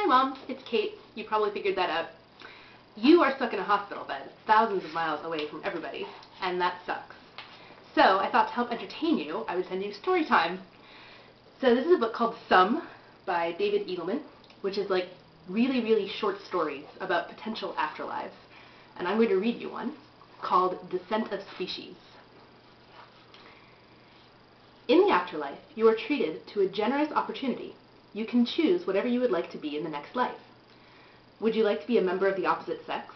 Hi Mom, it's Kate. You probably figured that out. You are stuck in a hospital bed, thousands of miles away from everybody, and that sucks. So I thought to help entertain you, I would send you story time. So this is a book called Some by David Eagleman, which is like really, really short stories about potential afterlives. And I'm going to read you one called Descent of Species. In the afterlife, you are treated to a generous opportunity. You can choose whatever you would like to be in the next life. Would you like to be a member of the opposite sex,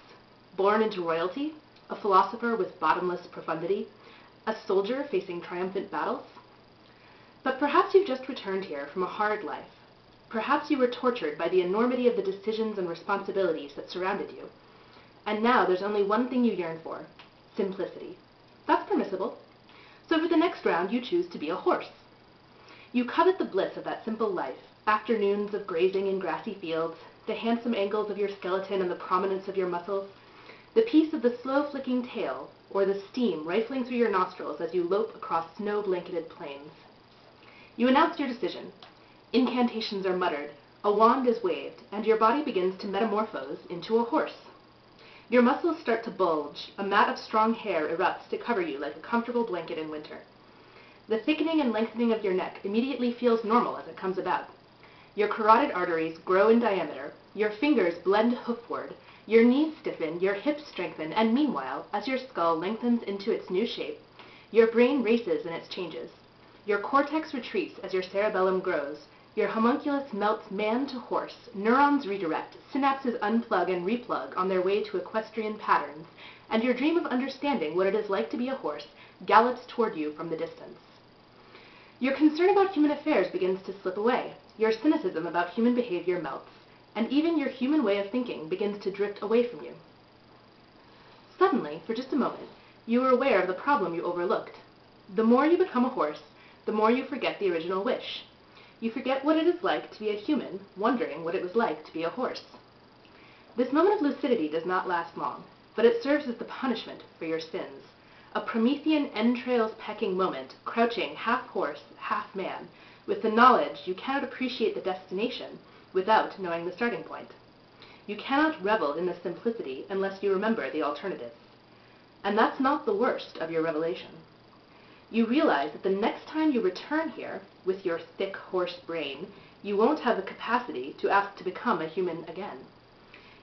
born into royalty, a philosopher with bottomless profundity, a soldier facing triumphant battles? But perhaps you've just returned here from a hard life. Perhaps you were tortured by the enormity of the decisions and responsibilities that surrounded you. And now there's only one thing you yearn for: simplicity. That's permissible. So for the next round, you choose to be a horse. You covet the bliss of that simple life, afternoons of grazing in grassy fields, the handsome angles of your skeleton and the prominence of your muscles, the peace of the slow-flicking tail, or the steam rifling through your nostrils as you lope across snow-blanketed plains. You announce your decision. Incantations are muttered, a wand is waved, and your body begins to metamorphose into a horse. Your muscles start to bulge, a mat of strong hair erupts to cover you like a comfortable blanket in winter. The thickening and lengthening of your neck immediately feels normal as it comes about. Your carotid arteries grow in diameter, your fingers blend hoofward, your knees stiffen, your hips strengthen, and meanwhile, as your skull lengthens into its new shape, your brain races in its changes. Your cortex retreats as your cerebellum grows, your homunculus melts man to horse, neurons redirect, synapses unplug and replug on their way to equestrian patterns, and your dream of understanding what it is like to be a horse gallops toward you from the distance. Your concern about human affairs begins to slip away, your cynicism about human behavior melts, and even your human way of thinking begins to drift away from you. Suddenly, for just a moment, you are aware of the problem you overlooked. The more you become a horse, the more you forget the original wish. You forget what it is like to be a human, wondering what it was like to be a horse. This moment of lucidity does not last long, but it serves as the punishment for your sins. A Promethean entrails-pecking moment, crouching half horse, half man, with the knowledge you cannot appreciate the destination without knowing the starting point. You cannot revel in the simplicity unless you remember the alternatives. And that's not the worst of your revelation. You realize that the next time you return here, with your thick horse brain, you won't have the capacity to ask to become a human again.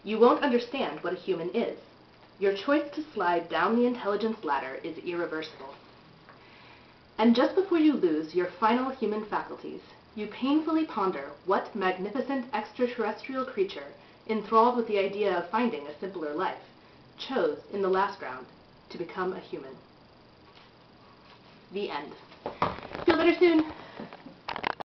You won't understand what a human is. Your choice to slide down the intelligence ladder is irreversible. And just before you lose your final human faculties, you painfully ponder what magnificent extraterrestrial creature, enthralled with the idea of finding a simpler life, chose in the last round to become a human. The end. Feel better soon.